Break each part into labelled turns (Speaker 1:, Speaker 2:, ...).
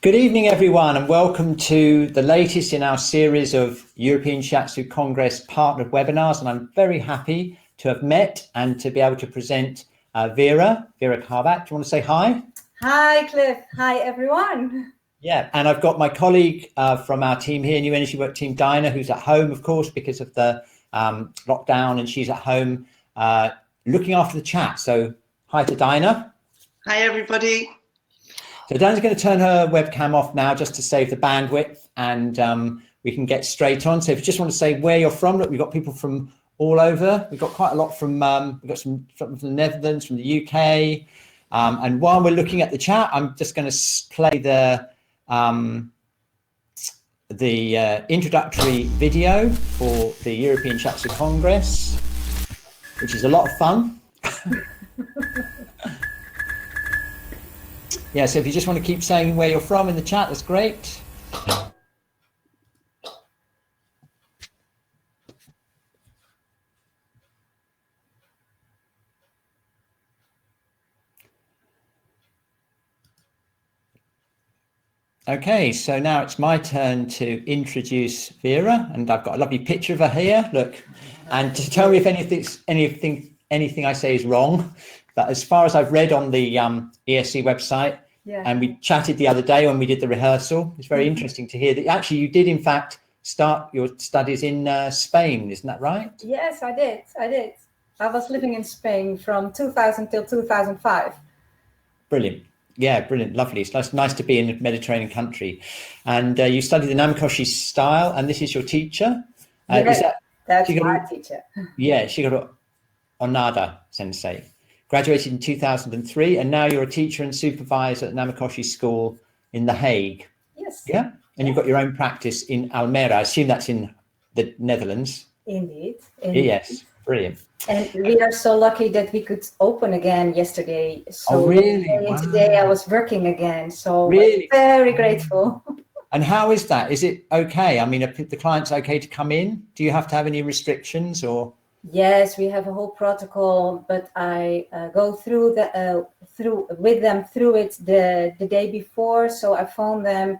Speaker 1: Good evening, everyone, and welcome to the latest in our series of European Shiatsu Congress partnered webinars. And I'm very happy to have met and to be able to present Vera Carbaat. Do you want to say hi?
Speaker 2: Hi, Cliff. Hi, everyone.
Speaker 1: Yeah, and I've got my colleague from our team here, New Energy Work Team, Dinah, who's at home, of course, because of the lockdown, and she's at home looking after the chat. So hi to Dinah.
Speaker 3: Hi, everybody.
Speaker 1: So Dinah's going to turn her webcam off now just to save the bandwidth, and we can get straight on. So if you just want to say where you're from, look, we've got people from all over. We've got quite a lot from, we've got some from the Netherlands, from the UK. And while we're looking at the chat, I'm just going to play the introductory video for the European Shiatsu Congress, which is a lot of fun. Yeah, so if you just want to keep saying where you're from in the chat, that's great. Okay, so now it's my turn to introduce Vera, and I've got a lovely picture of her here. Look, and to tell me if anything I say is wrong. But as far as I've read on the ESC website, and we chatted the other day when we did the rehearsal, it's very interesting to hear that actually you did in fact start your studies in Spain, isn't that right?
Speaker 2: Yes, I did. I was living in Spain from 2000 till 2005.
Speaker 1: Brilliant. Yeah, brilliant, lovely. It's nice to be in a Mediterranean country. And you studied the Namikoshi style, and this is your teacher?
Speaker 2: Yes, that's my teacher.
Speaker 1: Yeah, Shigeru Onada sensei. Graduated in 2003, and now you're a teacher and supervisor at Namikoshi School in The Hague.
Speaker 2: Yes.
Speaker 1: Yeah, and you've got your own practice in Almere. I assume that's in the Netherlands.
Speaker 2: Indeed.
Speaker 1: Yes, brilliant.
Speaker 2: And we are so lucky that we could open again yesterday. So
Speaker 1: really?
Speaker 2: Wow. Today I was working again, so
Speaker 1: really?
Speaker 2: Very grateful.
Speaker 1: And how is that? Is it okay? I mean, are the clients okay to come in? Do you have to have any restrictions or?
Speaker 2: Yes, we have a whole protocol, but I go through with them through it the day before. So I phone them,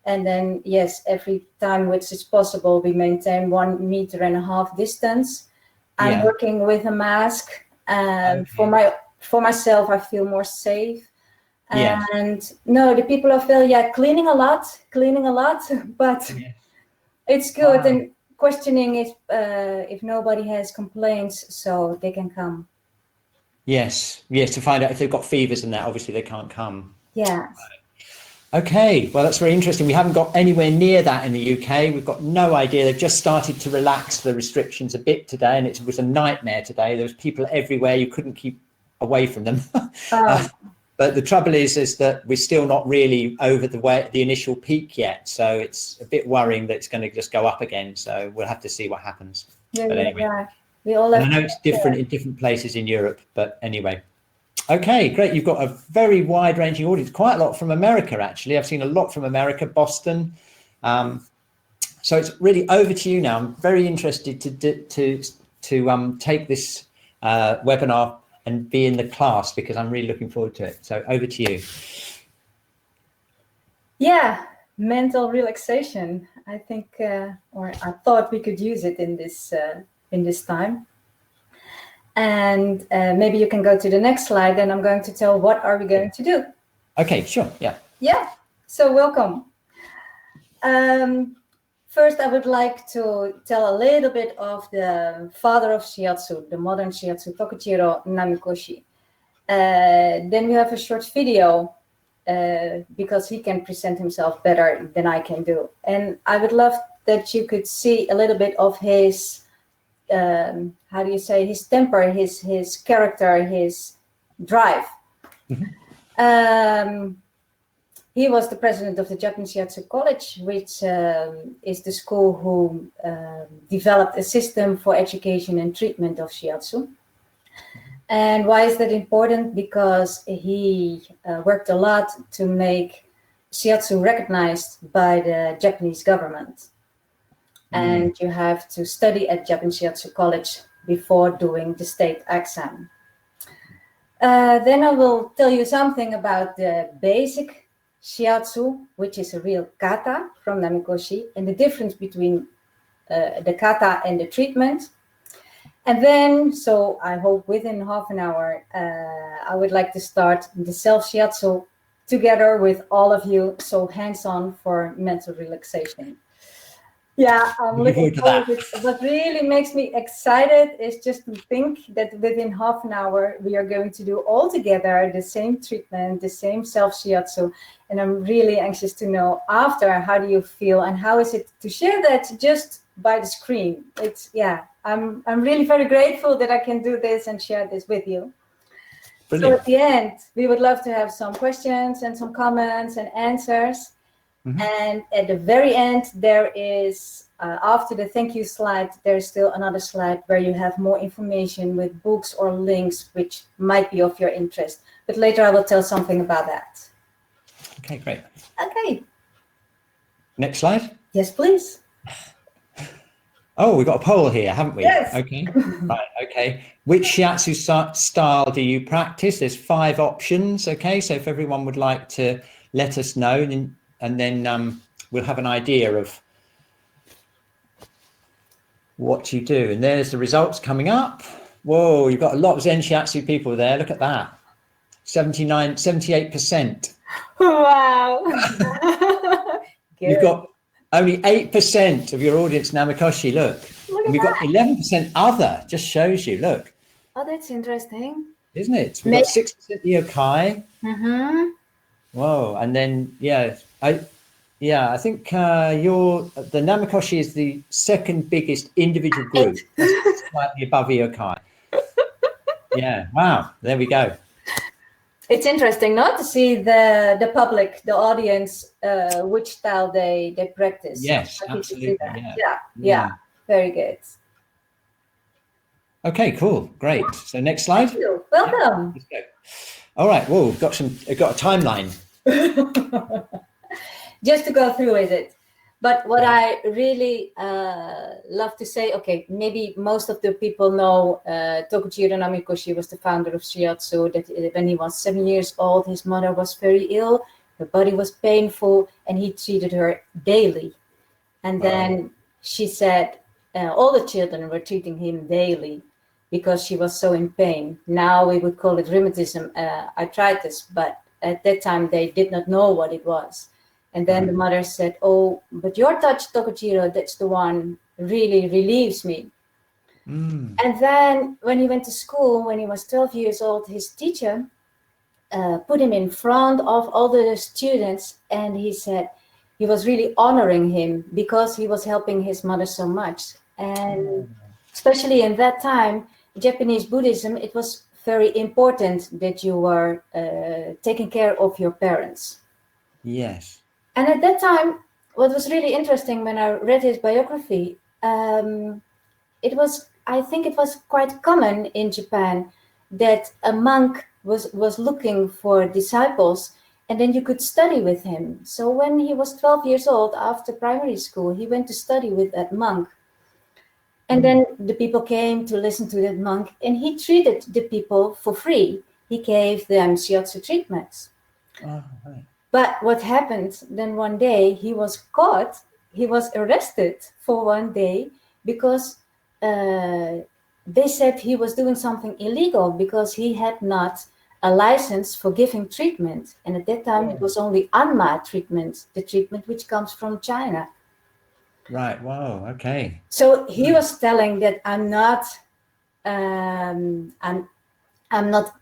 Speaker 2: and then yes, every time which is possible, we maintain 1.5 meters distance. I'm working with a mask, and for myself, I feel more safe. And no, the people are feeling cleaning a lot, but it's good.
Speaker 1: Wow.
Speaker 2: And questioning if nobody has complaints, so they can come.
Speaker 1: Yes, to find out if they've got fevers and that, obviously they can't come.
Speaker 2: Yeah.
Speaker 1: Okay, well, that's very interesting. We haven't got anywhere near that in the UK. We've got no idea. They've just started to relax the restrictions a bit today, and it was a nightmare today. There was people everywhere. You couldn't keep away from them. But the trouble is that we're still not really over the initial peak yet. So it's a bit worrying that it's going to just go up again. So we'll have to see what happens.
Speaker 2: Yeah,
Speaker 1: but anyway,
Speaker 2: we all
Speaker 1: I know it's different in different places in Europe, but anyway. Okay, great. You've got a very wide-ranging audience, quite a lot from America, actually. I've seen a lot from America, Boston. So it's really over to you now. I'm very interested to take this webinar and be in the class because I'm really looking forward to it. So over to you. Yeah,
Speaker 2: mental relaxation. I think, or I thought we could use it in this time. And maybe you can go to the next slide, and I'm going to tell what are we going to do.
Speaker 1: Okay, sure, yeah.
Speaker 2: Yeah, so welcome. First, I would like to tell a little bit of the father of Shiatsu, the modern Shiatsu, TOKUJIRO Namikoshi. Then we have a short video because he can present himself better than I can do. And I would love that you could see a little bit of his, how do you say, his temper, his character, his drive. Mm-hmm. He was the president of the Japanese Shiatsu College, which is the school who developed a system for education and treatment of Shiatsu. And why is that important? Because he worked a lot to make Shiatsu recognized by the Japanese government. And you have to study at Japanese Shiatsu College before doing the state exam. Then I will tell you something about the basic Shiatsu, which is a real kata from Namikoshi, and the difference between the kata and the treatment. And then, so I hope within half an hour, I would like to start the self-shiatsu together with all of you, so hands-on for mental relaxation. Yeah, I'm looking forward to it. What really makes me excited is just to think that within half an hour, we are going to do all together the same treatment, the same self-shiatsu. And I'm really anxious to know after, how do you feel and how is it to share that just by the screen? It's, yeah, I'm really very grateful that I can do this and share this with you. Brilliant. So at the end, we would love to have some questions and some comments and answers. Mm-hmm. And at the very end, there is, after the thank you slide, there's still another slide where you have more information with books or links, which might be of your interest. But later I will tell something about that.
Speaker 1: Okay, great.
Speaker 2: Okay.
Speaker 1: Next slide.
Speaker 2: Yes, please.
Speaker 1: Oh, we've got a poll here, haven't we?
Speaker 2: Yes.
Speaker 1: Okay. Right. Okay. Which shiatsu style do you practice? There's 5 options. Okay. So if everyone would like to let us know, and then we'll have an idea of what you do. And there's the results coming up. Whoa, you've got a lot of Zen Shiatsu people there. Look at that. 78%.
Speaker 2: Wow.
Speaker 1: You've got only 8% of your audience Namikoshi, look. And we've got 11% other, just shows you, look.
Speaker 2: Oh, that's interesting.
Speaker 1: Isn't it? We've got 6% yokai.
Speaker 2: Mm-hmm.
Speaker 1: Whoa, and then, I think the Namikoshi is the second biggest individual group, slightly above yokai. Yeah, wow, there we go.
Speaker 2: It's interesting not to see the public, the audience, which style they practice.
Speaker 1: Yes, absolutely.
Speaker 2: Yeah, very good.
Speaker 1: Okay, cool, great. So next slide.
Speaker 2: Thank you. Welcome.
Speaker 1: Let's go. All right. Well, we've got a timeline.
Speaker 2: Just to go through with it. But what I really love to say, okay, maybe most of the people know Tokujiro Namikoshi was the founder of Shiatsu, that when he was 7 years old, his mother was very ill, her body was painful, and he treated her daily. And then she said all the children were treating him daily because she was so in pain. Now we would call it rheumatism, arthritis, but at that time they did not know what it was. And then the mother said, oh, but your touch, Tokujiro, that's the one really relieves me. And then when he went to school, when he was 12 years old, his teacher put him in front of all the students. And he said he was really honoring him because he was helping his mother so much. And especially in that time, Japanese Buddhism, it was very important that you were taking care of your parents.
Speaker 1: Yes.
Speaker 2: And at that time, what was really interesting when I read his biography, I think it was quite common in Japan that a monk was looking for disciples and then you could study with him. So when he was 12 years old, after primary school, he went to study with that monk. And then the people came to listen to that monk and he treated the people for free. He gave them shiatsu treatments. Oh, right. But what happened then one day, he was caught, he was arrested for one day because they said he was doing something illegal because he had not a license for giving treatment. And at that time, it was only Anma treatment, the treatment which comes from China.
Speaker 1: Right, wow, okay.
Speaker 2: So he was telling that I'm not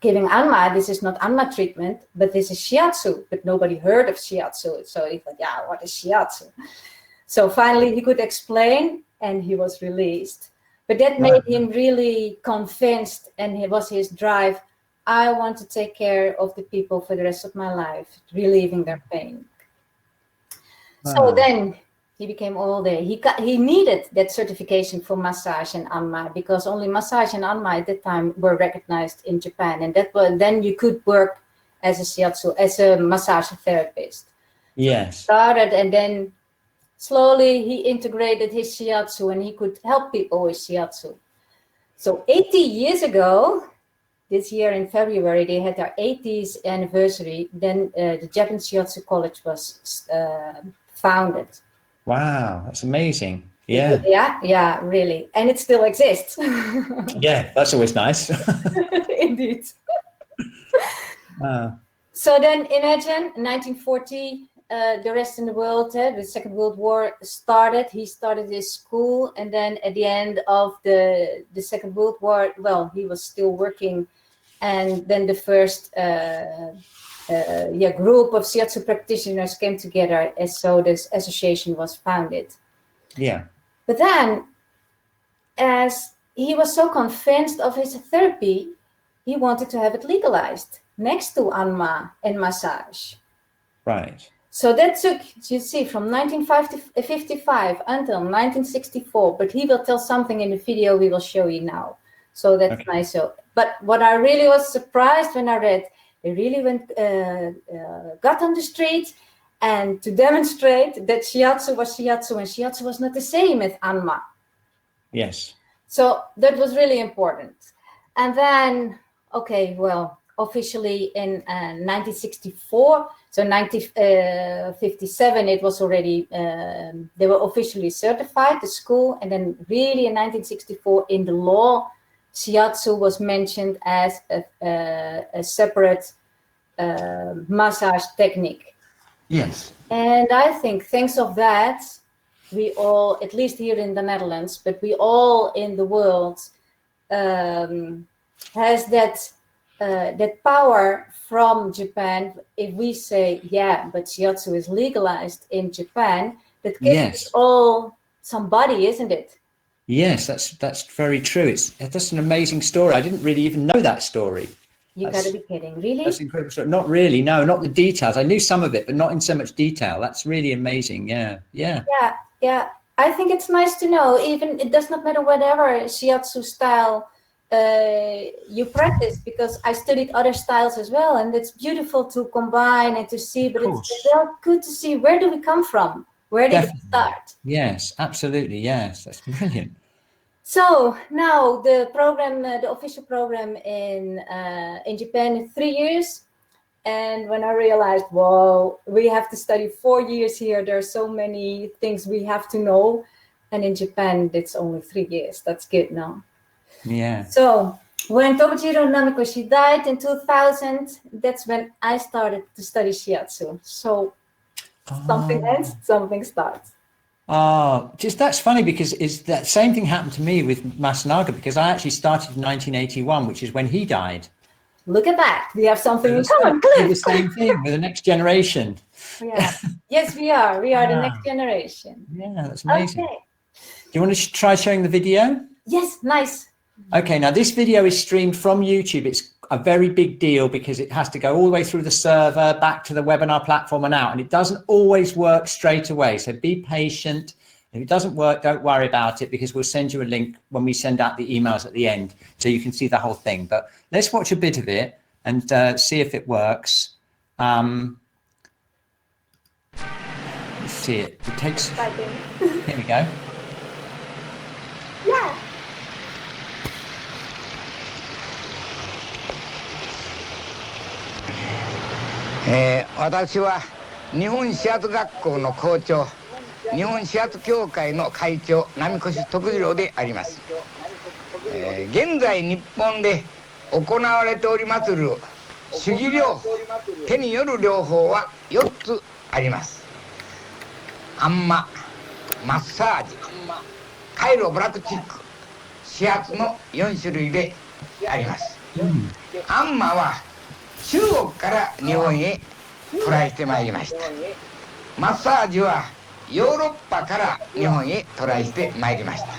Speaker 2: giving Anma, this is not Anma treatment, but this is Shiatsu. But nobody heard of Shiatsu. So he thought, yeah, what is Shiatsu? So finally he could explain and he was released. But that made him really convinced, and it was his drive. I want to take care of the people for the rest of my life, relieving their pain. So then he became older. He needed that certification for massage and Anma because only massage and Anma at that time were recognized in Japan, and then you could work as a shiatsu, as a massage therapist.
Speaker 1: Yes.
Speaker 2: Started, and then slowly he integrated his shiatsu and he could help people with shiatsu. So 80 years ago, this year in February, they had their 80th anniversary. Then the Japanese Shiatsu College was founded.
Speaker 1: Wow, that's amazing. Yeah.
Speaker 2: Yeah, really. And it still exists.
Speaker 1: Yeah, that's always nice.
Speaker 2: Indeed. So then imagine 1940, the rest in the world, the Second World War started. He started his school, and then at the end of the Second World War, well, he was still working, and then the first group of Shiatsu practitioners came together, and so this association was founded.
Speaker 1: Yeah.
Speaker 2: But then, as he was so convinced of his therapy, he wanted to have it legalized next to Anma and massage.
Speaker 1: Right.
Speaker 2: So that took, you see, from 1955 until 1964, but he will tell something in the video we will show you now. So that's
Speaker 1: Okay.
Speaker 2: nice. So, but what I really was surprised when I read, they really got on the street and to demonstrate that Shiatsu was Shiatsu and Shiatsu was not the same as Anma.
Speaker 1: Yes.
Speaker 2: So that was really important. And then, okay, well, officially in 1964, so 1957, it was already, they were officially certified, the school. And then really in 1964, in the law, Shiatsu was mentioned as a separate massage technique.
Speaker 1: Yes.
Speaker 2: And I think thanks of that, we all, at least here in the Netherlands, but we all in the world has that power from Japan. If we say, yeah, but Shiatsu is legalized in Japan, that gives us all somebody, isn't it?
Speaker 1: Yes, that's very true. That's an amazing story. I didn't really even know that story.
Speaker 2: You gotta be kidding, really?
Speaker 1: That's incredible story. Not really, no, not the details. I knew some of it, but not in so much detail. That's really amazing. Yeah.
Speaker 2: I think it's nice to know. Even it does not matter whatever Shiatsu style you practice, because I studied other styles as well, and it's beautiful to combine and to see. But it's well good to see, where do we come from? Where did it start?
Speaker 1: Yes, absolutely. Yes, that's brilliant.
Speaker 2: So now the program, the official program in Japan is 3 years. And when I realized, whoa, we have to study 4 years here. There are so many things we have to know. And in Japan, it's only 3 years. That's good now.
Speaker 1: Yeah.
Speaker 2: So when TOKUJIRO Namikoshi died in 2000, that's when I started to study Shiatsu. So something ends, something starts.
Speaker 1: Just that's funny, because is that same thing happened to me with Masunaga, because I actually started in 1981, which is when he died.
Speaker 2: Look at that. We have something in common.
Speaker 1: The same thing with the next generation.
Speaker 2: Yeah. Yes, we are. We are the next generation.
Speaker 1: Yeah, that's amazing.
Speaker 2: Okay.
Speaker 1: Do you want to try showing the video?
Speaker 2: Yes, nice.
Speaker 1: Okay, now this video is streamed from YouTube. It's a very big deal because it has to go all the way through the server, back to the webinar platform and out. And it doesn't always work straight away. So be patient. If it doesn't work, don't worry about it, because we'll send you a link when we send out the emails at the end, so you can see the whole thing. But let's watch a bit of it and see if it works. Let's see it. It takes... Here we go.
Speaker 2: Yeah.
Speaker 3: 私は日本指圧学校の校長、日本指圧協会の会長、波越徳次郎であります。現在日本で行われておりまする手技療法、手による療法は4つあります。アンマ、マッサージ、カイロブラクチック、指圧の4種類であります。アンマは中国から日本へ渡来してまいりました。マッサージはヨーロッパから日本へ渡来してまいりました。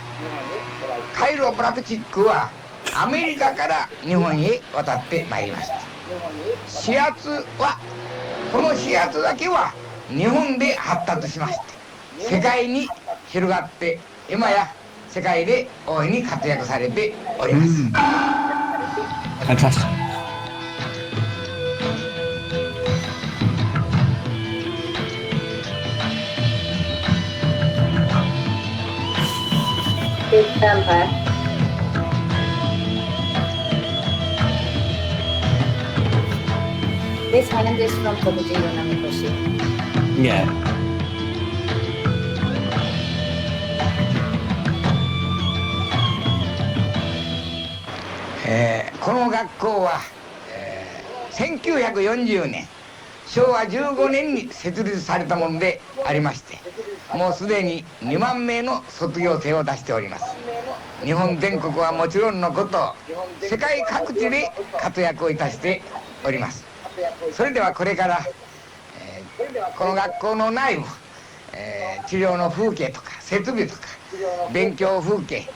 Speaker 3: カイロプラクチックはアメリカから日本へ渡ってまいりました。指圧は、この指圧だけは日本で発達しまして、世界に広がって今や世界で大いに活躍されております。
Speaker 1: Fantastic.
Speaker 2: Big temper. this hand is from TOKUJIRO Namikoshi.
Speaker 1: Yeah.
Speaker 3: Eh, この学校は、1940年昭和15年に設立されたものでありまして、もうすでに2万名の卒業生を出しております。日本全国はもちろんのこと、世界各地で活躍をいたしております。それではこれから、この学校の内部、治療の風景とか設備とか勉強風景、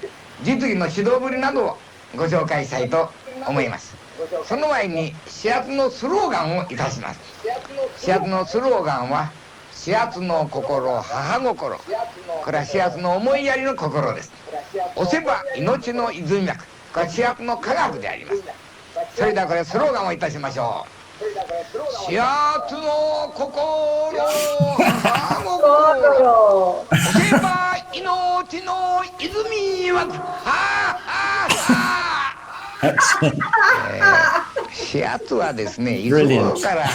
Speaker 3: 実技の指導ぶりなどをご紹介したいと思います。その前に始発のスローガンをいたします。始発のスローガンは始発の心、母心。これは始発の思いやりの心です。押せば命の泉脈。これは始発の科学であります。それではこれスローガンをいたしましょう。始発の心、母心。押せば命の泉脈。始発はですね、いつ頃からあっ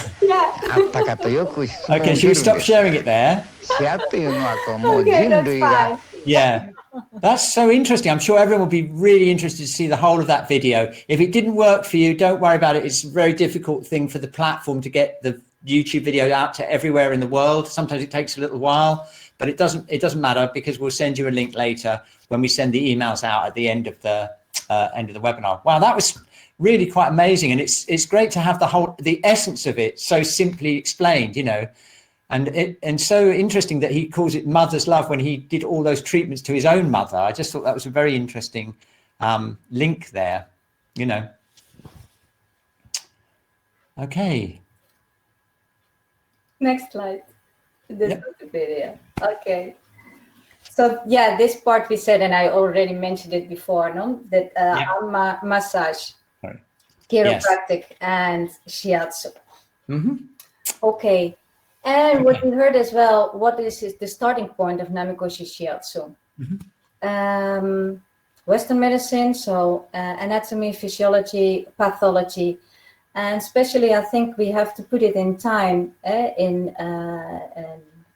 Speaker 3: たかとよく質問を受けるんです。
Speaker 1: Okay, should we stop sharing it there?
Speaker 3: 始発というのはこうもう人類が
Speaker 1: Yeah, that's so interesting. I'm sure everyone will be really interested to see the whole of that video. If it didn't work for you, don't worry about it. It's a very difficult thing for the platform to get the YouTube video out to everywhere in the world. Sometimes it takes a little while, but it doesn't matter because we'll send you a link later when we send the emails out at the end of the webinar. Wow, that was really quite amazing, and it's great to have the essence of it so simply explained, you know. And so interesting that he calls it mother's love when he did all those treatments to his own mother. I just thought that was a very interesting link there, you know. Okay.
Speaker 2: Next slide. This is the video. Okay. So yeah, this part we said, and I already mentioned it before, no? That massage, chiropractic, and shiatsu.
Speaker 1: Mm-hmm.
Speaker 2: Okay. And what we heard as well, what is the starting point of Namikoshi Shiatsu? Mm-hmm. Western medicine, so anatomy, physiology, pathology, and especially I think we have to put it in time.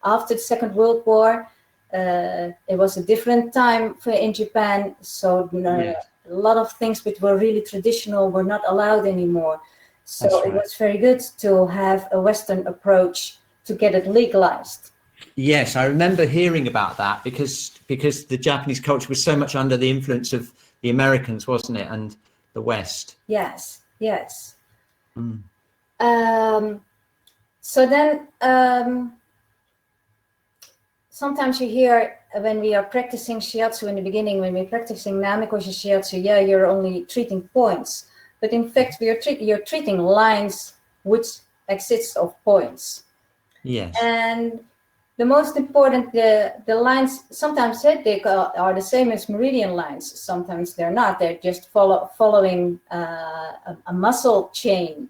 Speaker 2: After the Second World War, it was a different time in Japan, so a lot of things which were really traditional were not allowed anymore. So it was very good to have a Western approach to get it legalized.
Speaker 1: Yes, I remember hearing about that because the Japanese culture was so much under the influence of the Americans, wasn't it, and the West.
Speaker 2: Yes. So then sometimes you hear when we are practicing shiatsu in the beginning, when we're practicing Namikoshi Shiatsu, you're only treating points, but in fact you're treating lines which exist of points.
Speaker 1: Yes. And
Speaker 2: the most important, the lines, sometimes they are the same as meridian lines. Sometimes they're not. They're just following a muscle chain.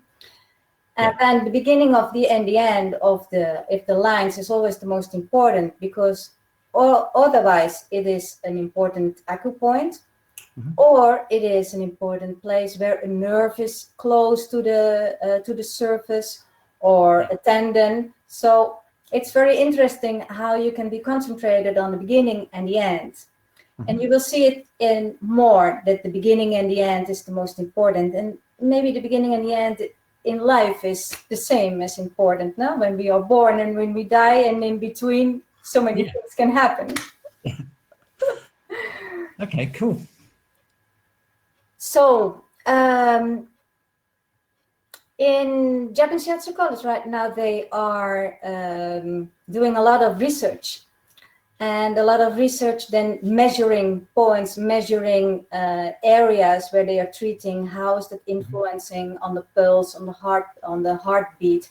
Speaker 2: And then the beginning of the and the end of the lines is always the most important, because otherwise it is an important acupoint, or it is an important place where a nerve is close to the surface, or a tendon. So it's very interesting how you can be concentrated on the beginning and the end. And you will see it in more, that the beginning and the end is the most important. And maybe the beginning and the end in life is the same as important, no? When we are born and when we die, and in between, so many things can happen.
Speaker 1: Okay, cool.
Speaker 2: So, in Japanese Shiatsu College right now, they are doing a lot of research, and a lot of research then measuring points, measuring areas where they are treating. How is that influencing on the pulse, on the heart, on the heartbeat,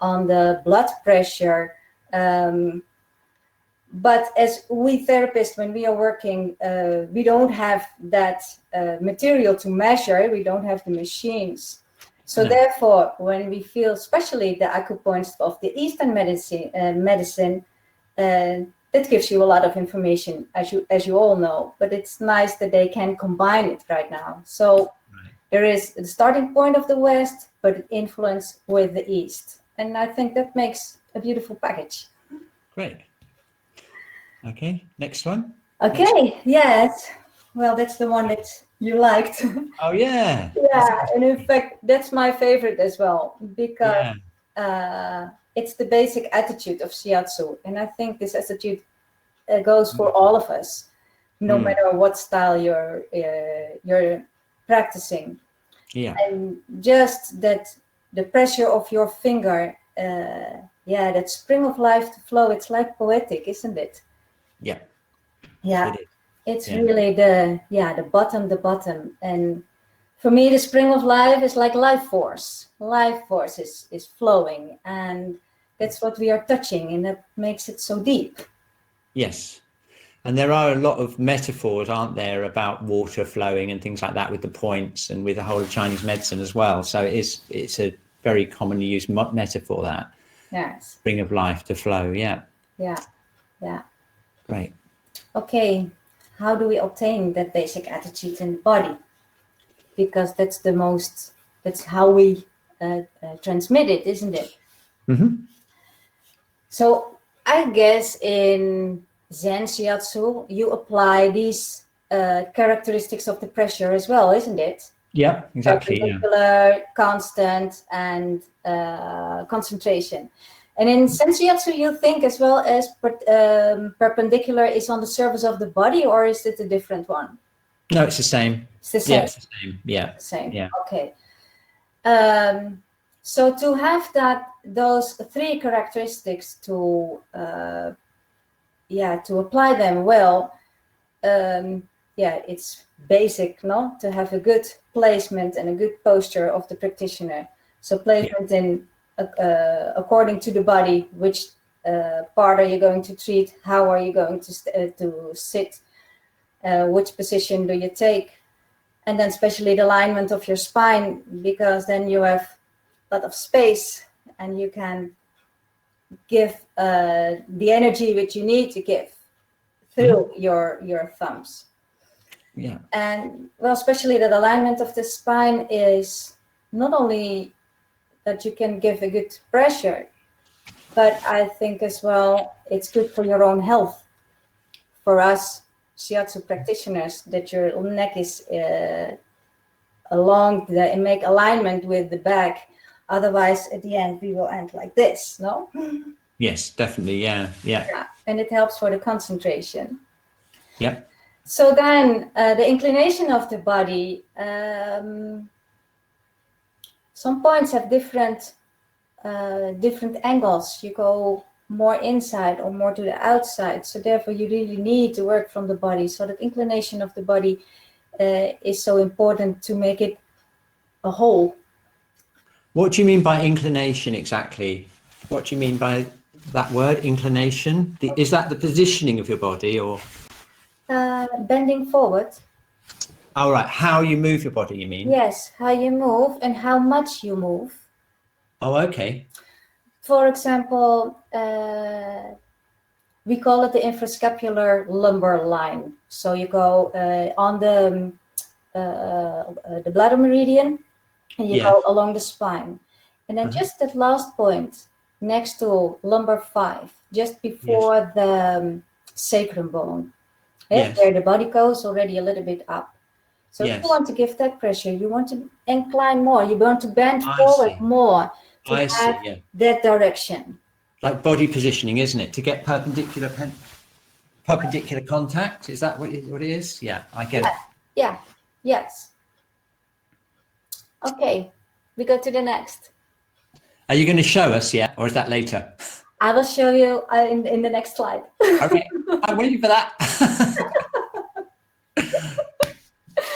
Speaker 2: on the blood pressure? But as we therapists, when we are working, we don't have that material to measure. We don't have the machines. So therefore, when we feel, especially the acupoints of the Eastern medicine, that gives you a lot of information, as you all know. But it's nice that they can combine it right now. So there is the starting point of the West, but influence with the East. And I think that makes a beautiful package.
Speaker 1: Great. Okay, next one.
Speaker 2: Okay, yes. Well, that's the one that you liked.
Speaker 1: Oh, yeah.
Speaker 2: Yeah, and in fact, that's my favorite as well, because it's the basic attitude of Shiatsu. And I think this attitude goes for all of us, no matter what style you're practicing.
Speaker 1: Yeah.
Speaker 2: And just that the pressure of your finger, that spring of life to flow, it's like poetic, isn't it?
Speaker 1: Yeah.
Speaker 2: Yeah,
Speaker 1: It is.
Speaker 2: it's really the bottom. And for me, the spring of life is like life force. Life force is flowing, and that's what we are touching, and that makes it so deep.
Speaker 1: Yes. And there are a lot of metaphors, aren't there, about water flowing and things like that with the points and with the whole of Chinese medicine as well. So it's a very commonly used metaphor, that.
Speaker 2: Yes.
Speaker 1: Spring of life to flow. Yeah.
Speaker 2: Yeah. Yeah.
Speaker 1: Great.
Speaker 2: Okay. How do we obtain that basic attitude in the body? Because that's how we transmit it, isn't it?
Speaker 1: Mm-hmm.
Speaker 2: So I guess in Zen Shiatsu, you apply these characteristics of the pressure as well, isn't it?
Speaker 1: Yeah, exactly.
Speaker 2: Perpendicular, constant, and concentration. And in Zen Shiatsu, you think as well as perpendicular is on the surface of the body, or is it a different one?
Speaker 1: No, it's the same.
Speaker 2: It's the same.
Speaker 1: Yeah, it's the same. Yeah.
Speaker 2: The same.
Speaker 1: Yeah.
Speaker 2: Okay. So to have those three characteristics to apply them well, it's basic, no? To have a good placement and a good posture of the practitioner. So placement in according to the body, which part are you going to treat? How are you going to sit? Which position do you take? And then especially the alignment of your spine, because then you have a lot of space and you can give the energy which you need to give through your thumbs.
Speaker 1: Yeah.
Speaker 2: And well, especially that alignment of the spine is not only that you can give a good pressure, but I think as well it's good for your own health. For us Shiatsu practitioners, that your neck is along and make alignment with the back. Otherwise, at the end, we will end like this, no?
Speaker 1: Yes, definitely. Yeah.
Speaker 2: And it helps for the concentration.
Speaker 1: Yeah.
Speaker 2: So then the inclination of the body, some points have different angles. You go more inside or more to the outside. So therefore you really need to work from the body. So that inclination of the body is so important to make it a whole.
Speaker 1: What do you mean by inclination exactly? What do you mean by that word, inclination? Is that the positioning of your body, or?
Speaker 2: Bending forward.
Speaker 1: All right, how you move your body, you mean?
Speaker 2: Yes, how you move and how much you move.
Speaker 1: Oh, okay.
Speaker 2: For example, we call it the infrascapular lumbar line. So you go on the bladder meridian, and you go along the spine. And then just that last point next to lumbar 5, just before the sacrum bone, where the body goes already a little bit up. So if you want to give that pressure, you want to incline more, you want to bend forward more to have that direction.
Speaker 1: Like body positioning, isn't it? To get perpendicular contact. Is that what it is? Yeah, I get it.
Speaker 2: Yeah. Yes. Okay, we go to the next.
Speaker 1: Are you going to show us yet, or is that later?
Speaker 2: I will show you in the next slide.
Speaker 1: Okay, I'm waiting for that.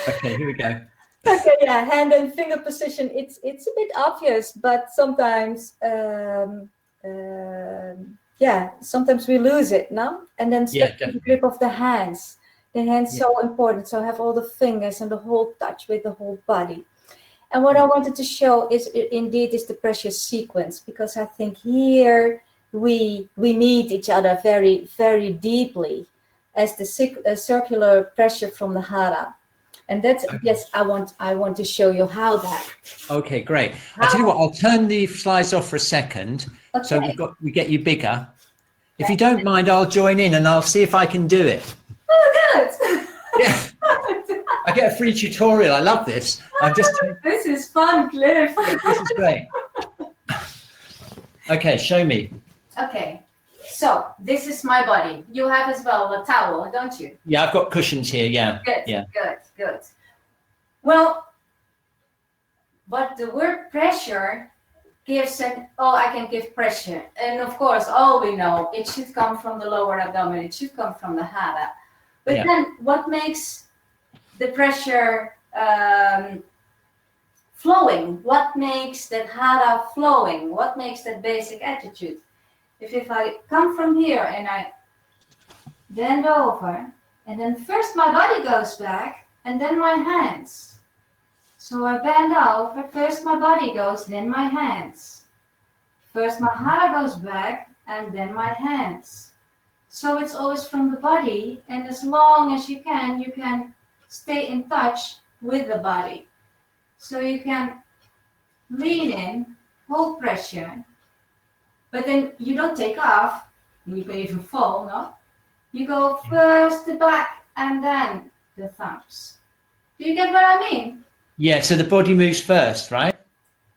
Speaker 1: Okay, here we go.
Speaker 2: Okay, yeah, hand and finger position. It's a bit obvious, but sometimes, sometimes we lose it, no? And then the grip of the hands. The hands so important. So have all the fingers and the whole touch with the whole body. And what I wanted to show is the pressure sequence, because I think here we meet each other very, very deeply as the circular pressure from the hara. And that's, yes, I want to show you how that.
Speaker 1: Okay, great. I'll tell you what, I'll turn the slides off for a second.
Speaker 2: Okay.
Speaker 1: So we get you bigger. If you don't mind, I'll join in and I'll see if I can do it.
Speaker 2: Oh, good.
Speaker 1: Yeah. I get a free tutorial. I love this.
Speaker 2: This is fun, Cliff.
Speaker 1: This is great. Okay, show me.
Speaker 2: Okay. So this is my body. You have as well a towel, don't you?
Speaker 1: Yeah, I've got cushions here. Yeah.
Speaker 2: Good.
Speaker 1: Yeah.
Speaker 2: Good. Well, but the word pressure gives I can give pressure. And of course, all we know, it should come from the lower abdomen. It should come from the hara. But then what makes the pressure flowing? What makes that hara flowing? What makes that basic attitude? If I come from here and I bend over, and then first my body goes back, and then my hands. So I bend over, first my body goes, then my hands. First my hara goes back, and then my hands. So it's always from the body, and as long as you can stay in touch with the body. So you can lean in, hold pressure, but then you don't take off, you can even fall, no? You go first the back and then the thumbs. Do you get what I mean?
Speaker 1: Yeah, so the body moves first, right?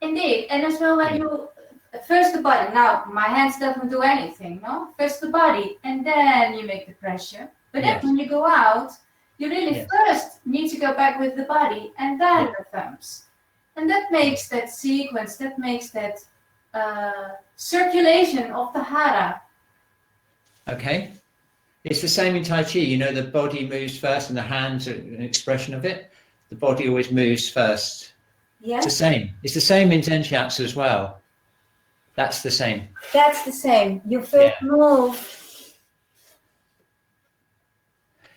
Speaker 2: Indeed, and as well when you, first the body, now my hands don't do anything, no? First the body and then you make the pressure. But then when you go out, you really first need to go back with the body and then the thumbs. And that makes that sequence, that makes that circulation of the hara.
Speaker 1: Okay. It's the same in Tai Chi, you know, the body moves first and the hands are an expression of it. The body always moves first.
Speaker 2: Yes.
Speaker 1: It's the same. It's the same in Zen Shiatsu as well. That's the same.
Speaker 2: That's the same. You first move.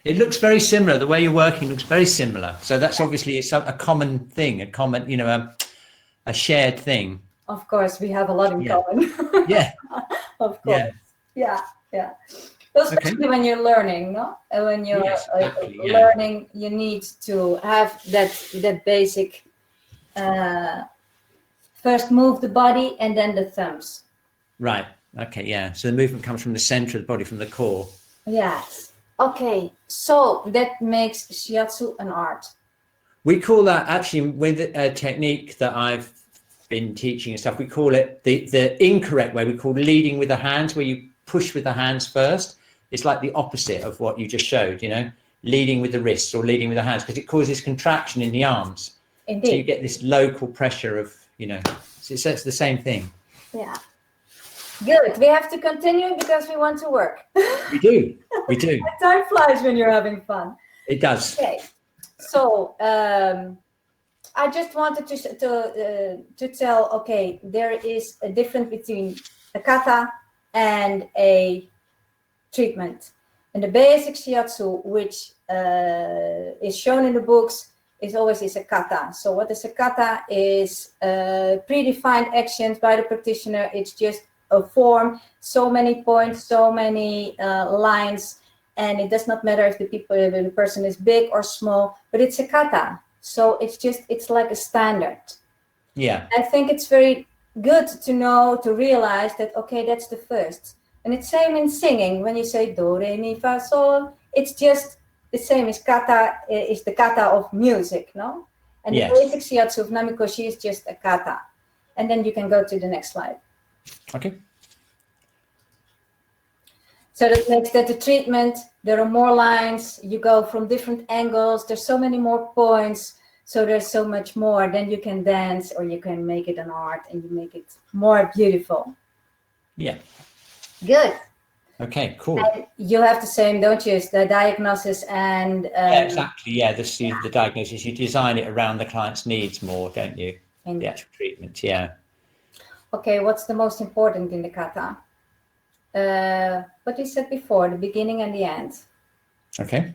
Speaker 1: It looks very similar. The way you're working looks very similar. So that's obviously it's a common thing, a common, you know, a shared thing.
Speaker 2: Of course, we have a lot in common.
Speaker 1: Yeah.
Speaker 2: Of course. Yeah. Especially when you're learning, no? And when you're learning, you need to have that basic. First, move the body and then the thumbs.
Speaker 1: Right. Okay. Yeah. So the movement comes from the center of the body, from the core.
Speaker 2: Yes. Okay. So that makes Shiatsu an art.
Speaker 1: We call that actually with a technique that I've been teaching and stuff. We call it the incorrect way. We call leading with the hands, where you push with the hands first. It's like the opposite of what you just showed, you know, leading with the wrists or leading with the hands, because it causes contraction in the arms.
Speaker 2: Indeed.
Speaker 1: So you get this local pressure of, you know, so it's the same thing.
Speaker 2: Yeah. Good. We have to continue because we want to work.
Speaker 1: We do.
Speaker 2: Time flies when you're having fun.
Speaker 1: It does.
Speaker 2: Okay. So I just wanted to tell, okay, there is a difference between a kata and a treatment. And the basic shiatsu, which is shown in the books, is always a kata. So what is a kata is predefined actions by the practitioner. It's just a form, so many points, so many lines, and it does not matter if the person is big or small, but it's a kata. So it's like a standard. Yeah. I think it's very good to know, to realize that, okay, that's the first. And it's same in singing. When you say do, re, mi, fa, sol, it's just the same as kata, is the kata of music, no? And the basic shiatsu of Namikoshi is just a kata. And then you can go to the next slide.
Speaker 1: Okay.
Speaker 2: So that makes that the treatment, there are more lines, you go from different angles, there's so many more points, so there's so much more. Then you can dance, or you can make it an art and you make it more beautiful. Yeah. Good.
Speaker 1: Okay, cool.
Speaker 2: And you have the same, don't you? The diagnosis and...
Speaker 1: yeah, exactly, yeah, the diagnosis, you design it around the client's needs more, don't you? The actual treatment, yeah. Okay, what's the most important in the kata? What you said before, the beginning and the end. Okay.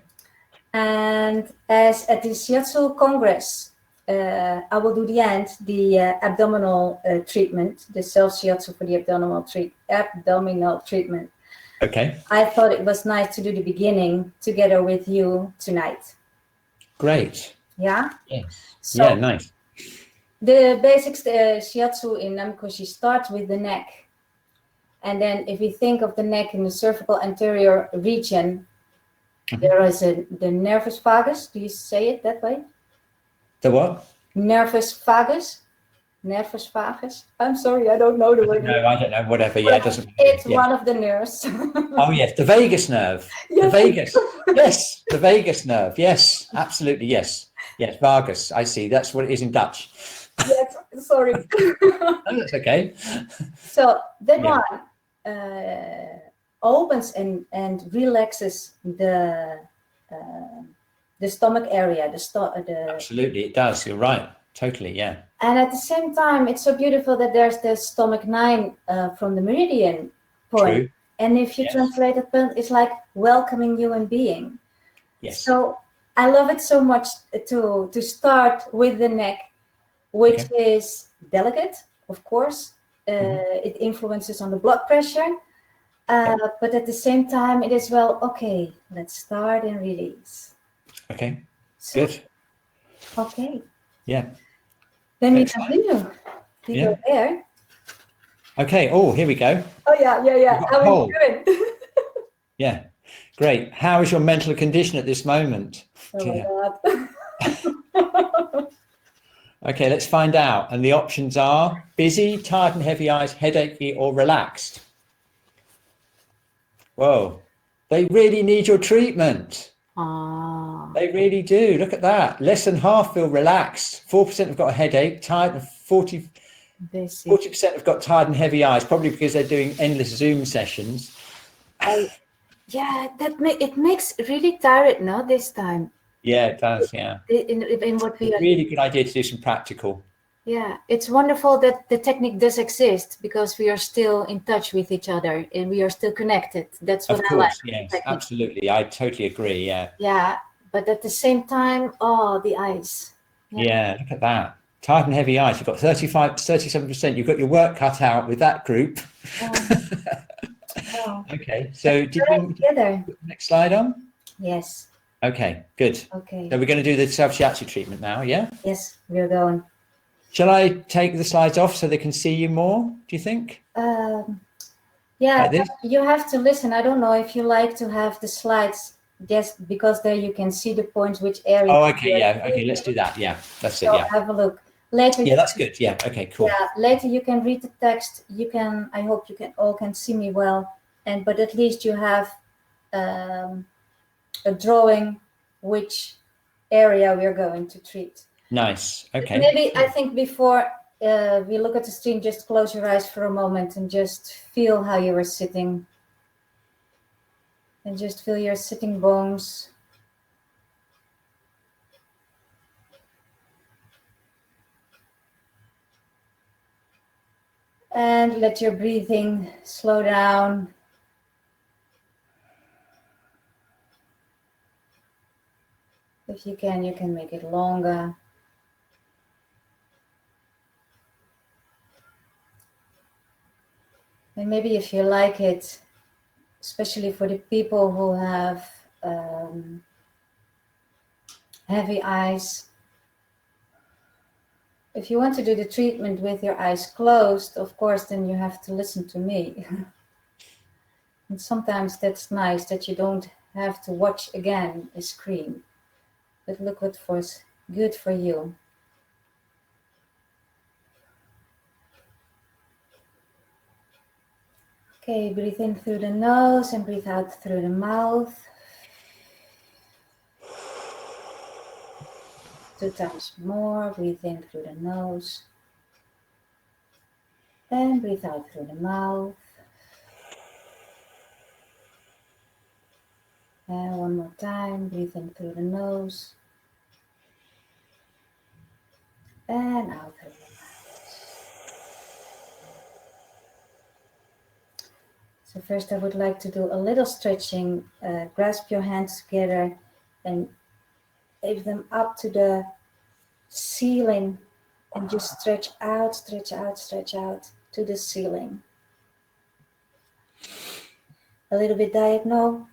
Speaker 1: And as at the Shiatsu Congress, I will do the end, the abdominal treatment, the self-shiatsu for the abdominal treatment. Okay. I thought it was nice to do the beginning together with you tonight. Great.
Speaker 2: Yeah.
Speaker 1: Yes.
Speaker 2: So
Speaker 1: Yeah, nice.
Speaker 2: the basics shiatsu in Namikoshi starts with the neck. And then if you think of the neck in the cervical anterior region, there is the nervus vagus. Do you say it that way?
Speaker 1: The what?
Speaker 2: Nervus vagus. Nervus vagus. I'm sorry, I don't know the word.
Speaker 1: No, I don't know. Whatever. Yeah, it doesn't matter.
Speaker 2: It's
Speaker 1: Yeah.
Speaker 2: one of the nerves.
Speaker 1: Oh yes, the vagus nerve. The
Speaker 2: Yes.
Speaker 1: vagus. Yes, the vagus nerve. Yes, absolutely. Yes. Yes, vagus. I see. That's what it is in Dutch.
Speaker 2: Yes, sorry.
Speaker 1: Oh, that's okay.
Speaker 2: So that
Speaker 1: Yeah.
Speaker 2: one opens and relaxes the stomach area,
Speaker 1: Absolutely, it does. You're right. Totally. Yeah.
Speaker 2: and at the same time, it's so beautiful that there's the stomach 9 from the meridian point.
Speaker 1: True.
Speaker 2: And if you
Speaker 1: Yes.
Speaker 2: translate it, it's like welcoming human being.
Speaker 1: Yes.
Speaker 2: So I love it so much to start with the neck, which is delicate, of course. It influences on the blood pressure, but at the same time, it is okay, let's start and release.
Speaker 1: Okay.
Speaker 2: So,
Speaker 1: Good.
Speaker 2: okay.
Speaker 1: Yeah.
Speaker 2: Then we
Speaker 1: Excellent.
Speaker 2: continue. We go there.
Speaker 1: Okay. Oh, here we go.
Speaker 2: Oh yeah. How are you doing?
Speaker 1: Yeah. Great. How is your mental condition at this moment?
Speaker 2: Oh my God.
Speaker 1: Okay, let's find out. And the options are busy, tired and heavy eyes, headachy, or relaxed. Whoa, they really need your treatment. They really do. Look at that. Less than half feel relaxed. 4% have got a headache, tired, and 40% have got tired and heavy eyes, probably because they're doing endless Zoom sessions.
Speaker 2: Yeah, it makes really tired, no, this time.
Speaker 1: Yeah, it does. Yeah.
Speaker 2: In what we
Speaker 1: It's a really good idea to do some practical.
Speaker 2: Yeah, it's wonderful that the technique does exist because we are still in touch with each other and we are still connected. That's what I like.
Speaker 1: Yes, absolutely. I totally agree. Yeah.
Speaker 2: Yeah, but at the same time, the eyes.
Speaker 1: Yeah, look at that. Tired and heavy eyes. You've got 37%. You've got your work cut out with that group. Okay, so did you put the next slide on?
Speaker 2: Yes.
Speaker 1: Okay, good.
Speaker 2: Okay.
Speaker 1: So we're going to do the self-shiatsu treatment now, yeah?
Speaker 2: Yes, we're going.
Speaker 1: Shall I take the slides off so they can see you more, do you think?
Speaker 2: Yeah,
Speaker 1: like
Speaker 2: you have to listen. I don't know if you like to have the slides just because there you can see the points, which area.
Speaker 1: Oh, okay, yeah. Okay, let's do that. Yeah, that's it, yeah.
Speaker 2: Have a look. Later.
Speaker 1: Yeah, that's good. Yeah, okay, cool.
Speaker 2: Yeah, later you can read the text. I hope you can see me well. But at least you have a drawing which area we're going to treat.
Speaker 1: Nice. Okay.
Speaker 2: Maybe I think before we look at the stream, just close your eyes for a moment and just feel how you are sitting. And just feel your sitting bones. And let your breathing slow down. If you can make it longer. And maybe if you like it, especially for the people who have heavy eyes, if you want to do the treatment with your eyes closed, of course, then you have to listen to me. And sometimes that's nice that you don't have to watch again a screen. But look what was good for you. Okay, breathe in through the nose and breathe out through the mouth. 2 times more. Breathe in through the nose. And breathe out through the mouth. And one more time. Breathe in through the nose. And out through the mouth. So first I would like to do a little stretching. Grasp your hands together and lift them up to the ceiling and just stretch out, stretch out, stretch out to the ceiling. A little bit diagonal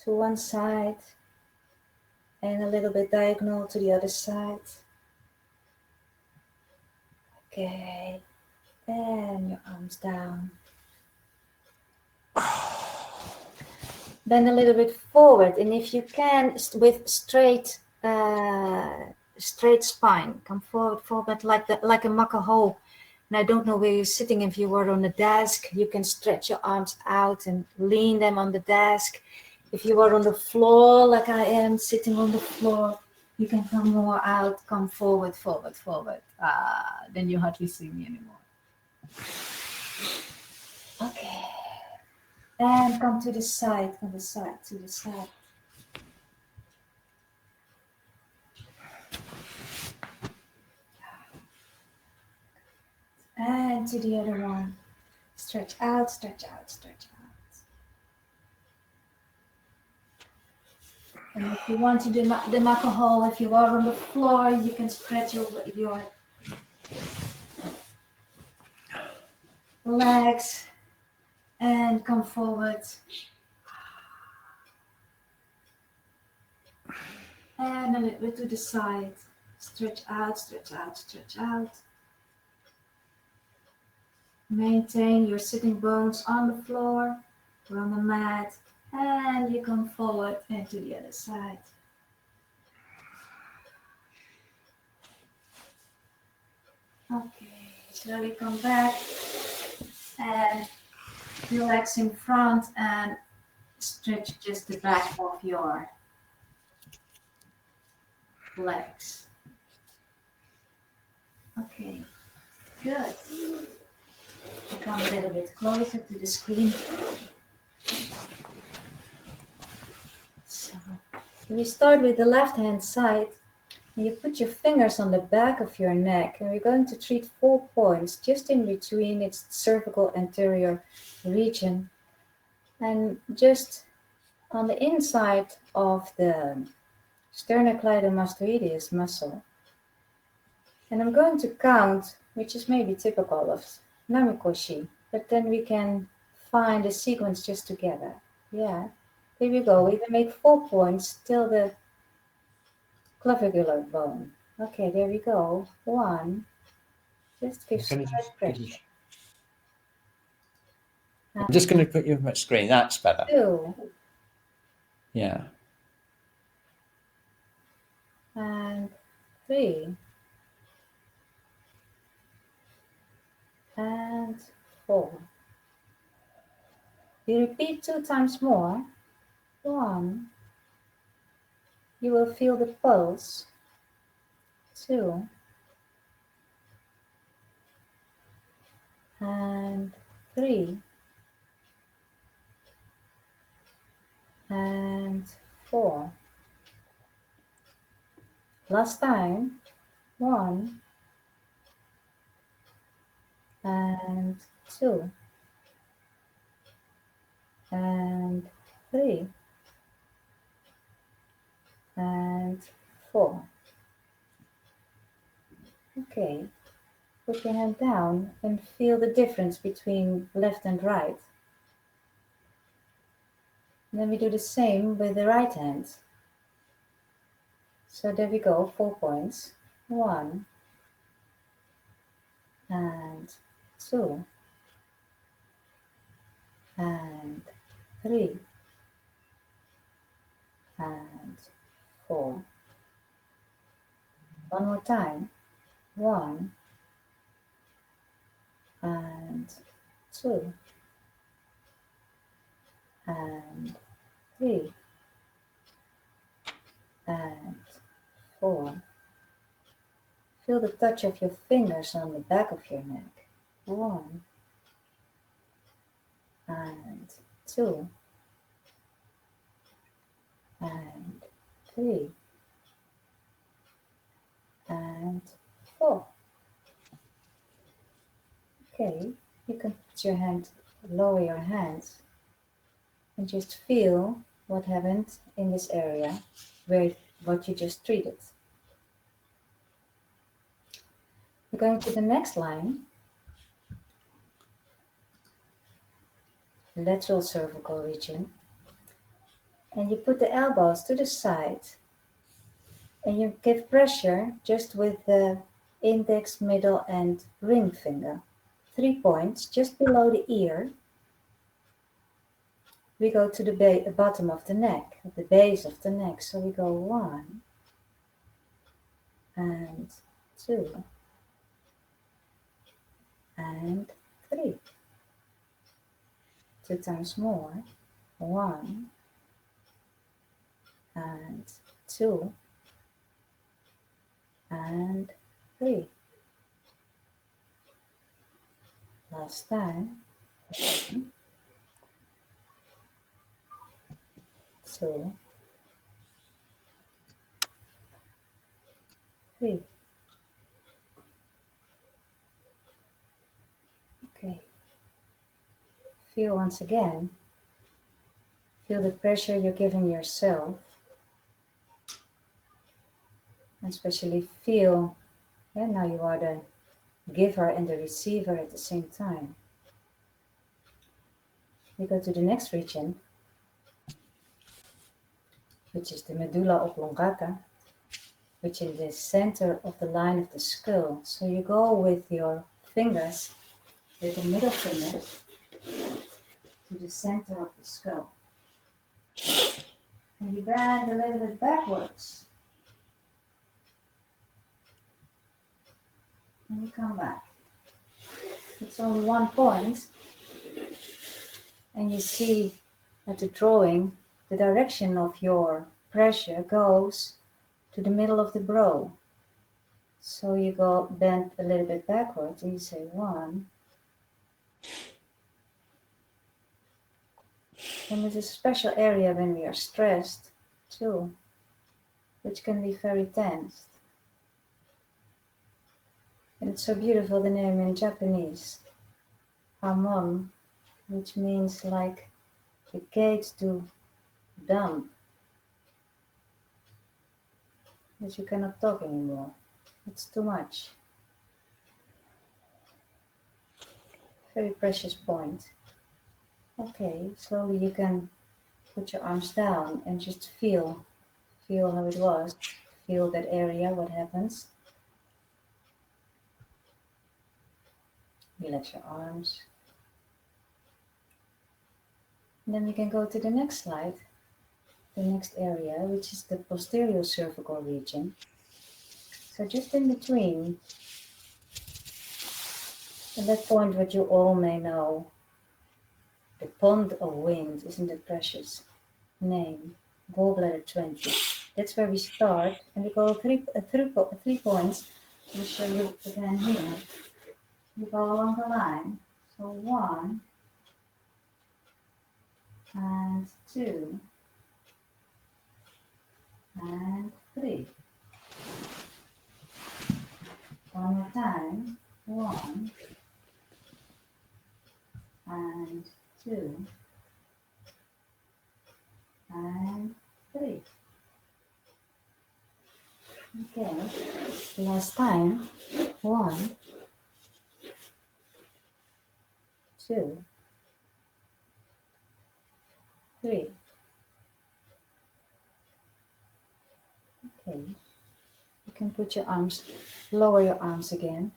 Speaker 2: to one side And a little bit diagonal to the other side. Okay, and your arms down. Then a little bit forward, and if you can, with straight spine, come forward like a makaho. And I don't know where you're sitting. If you were on a desk, you can stretch your arms out and lean them on the desk. If you are on the floor, like I am sitting on the floor, you can come more out, come forward. Then you hardly see me anymore. Okay. And come to the side, to the side. And to the other one. Stretch out, stretch out, stretch out. And if you want to do the makaho, if you are on the floor, you can stretch your legs and come forward. And a little bit to the side. Stretch out, stretch out, stretch out. Maintain your sitting bones on the floor or on the mat. And you come forward and to the other side. Okay, slowly come back and relax in front and stretch just the back of your legs. Okay, good. Come a little bit closer to the screen. So we start with the left hand side. You put your fingers on the back of your neck, and we're going to treat 4 points just in between its cervical anterior region and just on the inside of the sternocleidomastoideus muscle. And I'm going to count, which is maybe typical of Namikoshi, but then we can find the sequence just together. Yeah, here we go. We can make 4 points till the clavicular bone. Okay, there we go. 1. Just give slight pressure.
Speaker 1: I'm just going to put you on my screen. That's better.
Speaker 2: 2.
Speaker 1: Yeah.
Speaker 2: And 3. And 4. You repeat 2 times more. 1. You will feel the pulse. 2. And 3. And 4. Last time. 1. And 2. And 3. And 4. Okay, put your hand down and feel the difference between left and right. And then we do the same with the right hand. So there we go, 4 points. 1 and 2 and 3 and 4. One more time. 1 and 2 and 3 and 4. Feel the touch of your fingers on the back of your neck. 1 and 2 and 3 and 4. Okay, you can put your hand, lower your hands, and just feel what happened in this area where what you just treated. We're going to the next line, lateral cervical region, and you put the elbows to the side And you give pressure just with the index, middle, and ring finger. 3 points just below the ear. We go to the bottom of the neck, the base of the neck. So we go 1 and 2 and 3. 2 times more. 1 and 2 and 3. Last time. 1, 2, 3. Okay. Feel once again. Feel the pressure you're giving yourself. Especially feel, now you are the giver and the receiver at the same time. We go to the next region, which is the medulla oblongata, which is the center of the line of the skull. So you go with your fingers, with the middle finger, to the center of the skull. And you bend a little bit backwards. And you come back. It's only 1 point. And you see at the drawing, the direction of your pressure goes to the middle of the brow. So you go bend a little bit backwards and you say 1. And there's a special area when we are stressed, 2, which can be very tense. And it's so beautiful, the name in Japanese, Hamon, which means like the gate to dump. That you cannot talk anymore. It's too much. Very precious point. Okay, slowly you can put your arms down and just feel how it was. Feel that area, what happens. Relax your arms. And then we can go to the next slide, the next area, which is the posterior cervical region. So just in between, at that point what you all may know, the pond of wind, isn't it precious? Name, gallbladder 20. That's where we start, and we go 3 points. I'll show you again here. You go along the line. So 1 and 2 and 3. One more time. 1 and 2 and 3. Okay, last time. 1, 2, 3. Okay, you can put your arms, lower your arms again,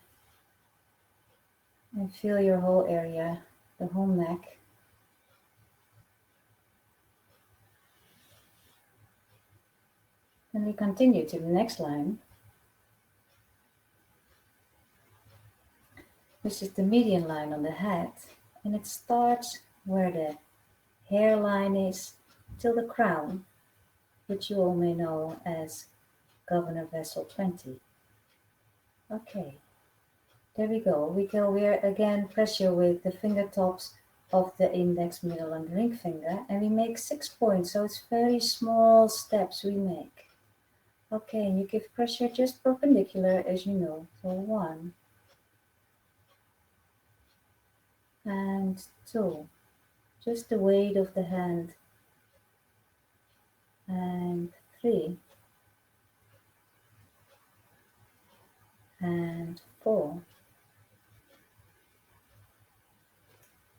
Speaker 2: and feel your whole area, the whole neck. And we continue to the next line, which is the median line on the head, and it starts where the hairline is till the crown, which you all may know as Governor Vessel 20. Okay, there we go. We are again pressure with the fingertips of the index, middle, and ring finger, and we make 6 points. So it's very small steps we make. Okay, and you give pressure just perpendicular, as you know. So 1 and 2, just the weight of the hand, and 3 and 4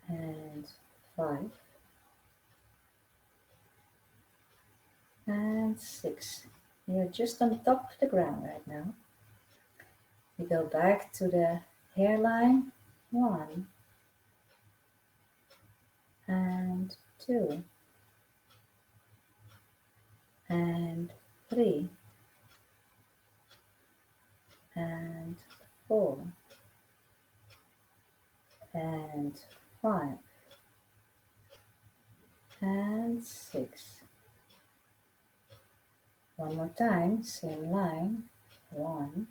Speaker 2: and 5 and 6. You're just on the top of the ground right now. We go back to the hairline. 1 and 2 and 3 and 4 and 5 and 6. One more time, same line. 1,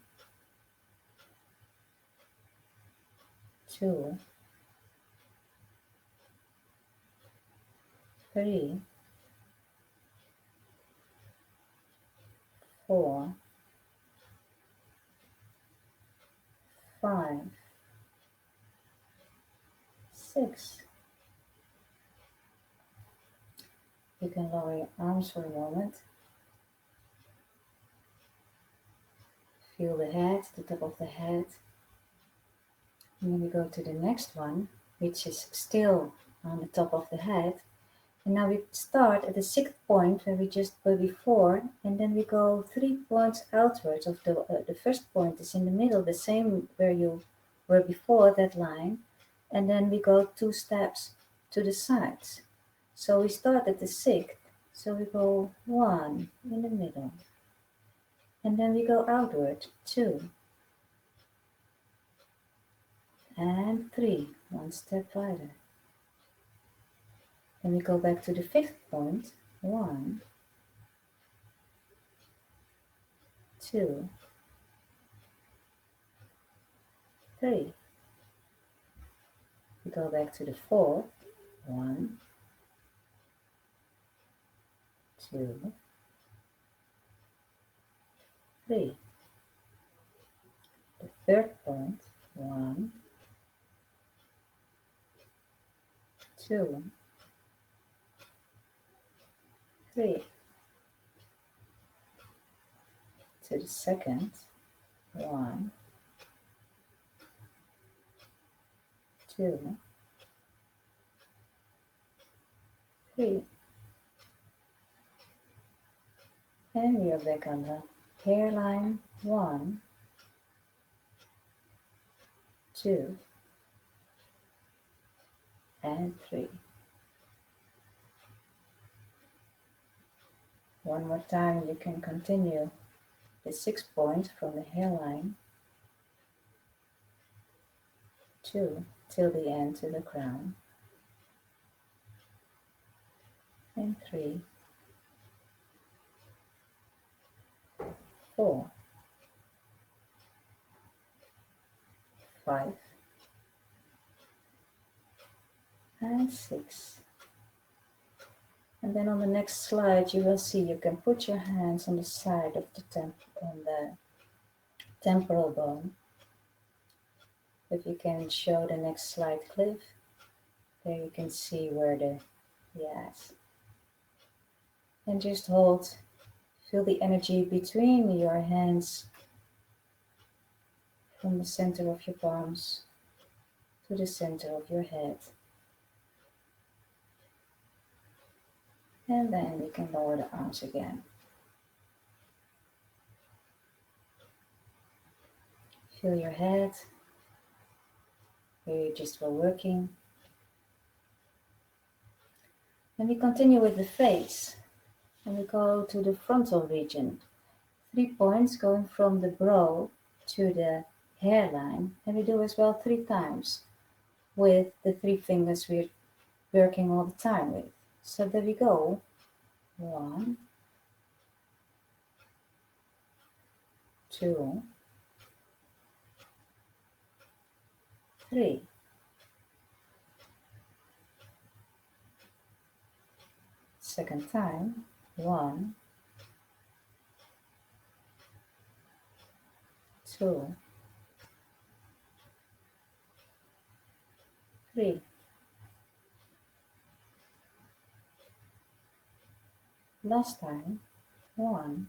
Speaker 2: 2, 3, 4, 5, 6. You can lower your arms for a moment. Feel the head, the top of the head. And then we go to the next one, which is still on the top of the head. And now we start at the 6th point where we just were before, and then we go 3 points outwards. Of the first point is in the middle, the same where you were before that line, and then we go 2 steps to the sides. So we start at the 6th, so we go 1 in the middle, and then we go outward 2 and 3, 1 step wider. Then we go back to the 5th point, 1, 2, 3. We go back to the 4th, 1, 2, 3. The 3rd point, 1, 2, 3. To the 2nd, 1, 2, 3. And we are back on the hairline. 1, 2, and 3. One more time, you can continue the 6th point from the hairline 2 till the end to the crown, and 3, 4, 5, and 6. And then on the next slide, you will see you can put your hands on the side of the temporal bone. If you can show the next slide, Cliff, there you can see where yes. And just hold, feel the energy between your hands from the center of your palms to the center of your head. And then we can lower the arms again. Feel your head, where you just were working. And we continue with the face. And we go to the frontal region. 3 points going from the brow to the hairline. And we do as well 3 times with the 3 fingers we're working all the time with. So there we go. 1, 2, 3. Second time. 1, 2, 3. Last time. 1,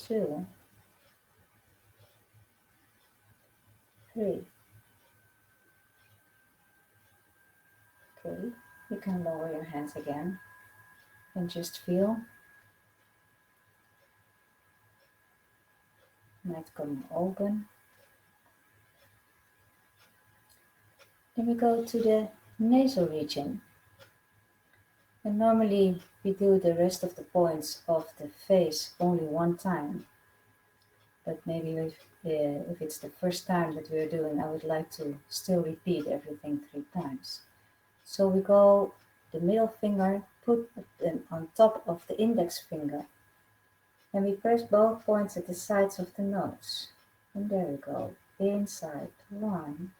Speaker 2: 2, 3. Okay, you can lower your hands again. can just feel. Might come open. Then we go to the nasal region. And normally we do the rest of the points of the face only one time. But maybe if it's the first time that we're doing, I would like to still repeat everything 3 times. So we go the middle finger, put them on top of the index finger. And we press both points at the sides of the nose. And there we go, inside. 1,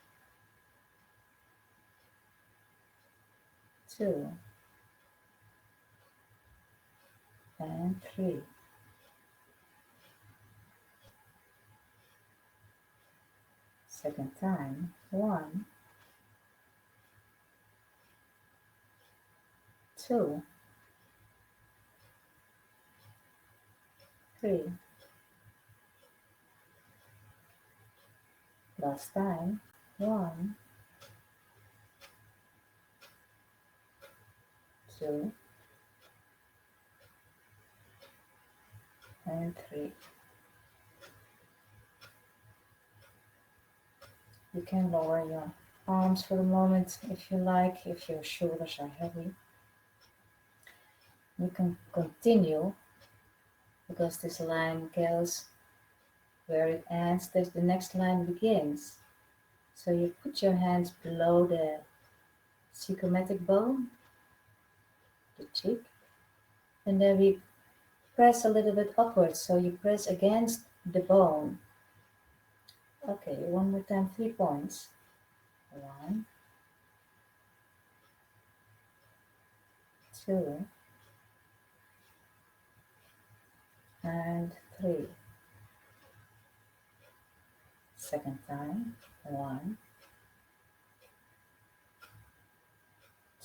Speaker 2: 2, and 3. Second time. 1, 2, 3. Last time. 1, 2, and 3. You can lower your arms for a moment if you like, if your shoulders are heavy. You can continue because this line goes where it ends, the next line begins. So you put your hands below the zygomatic bone, the cheek, and then we press a little bit upwards, so you press against the bone. Okay, one more time, 3 points. 1, 2, and 3. Second time. 1,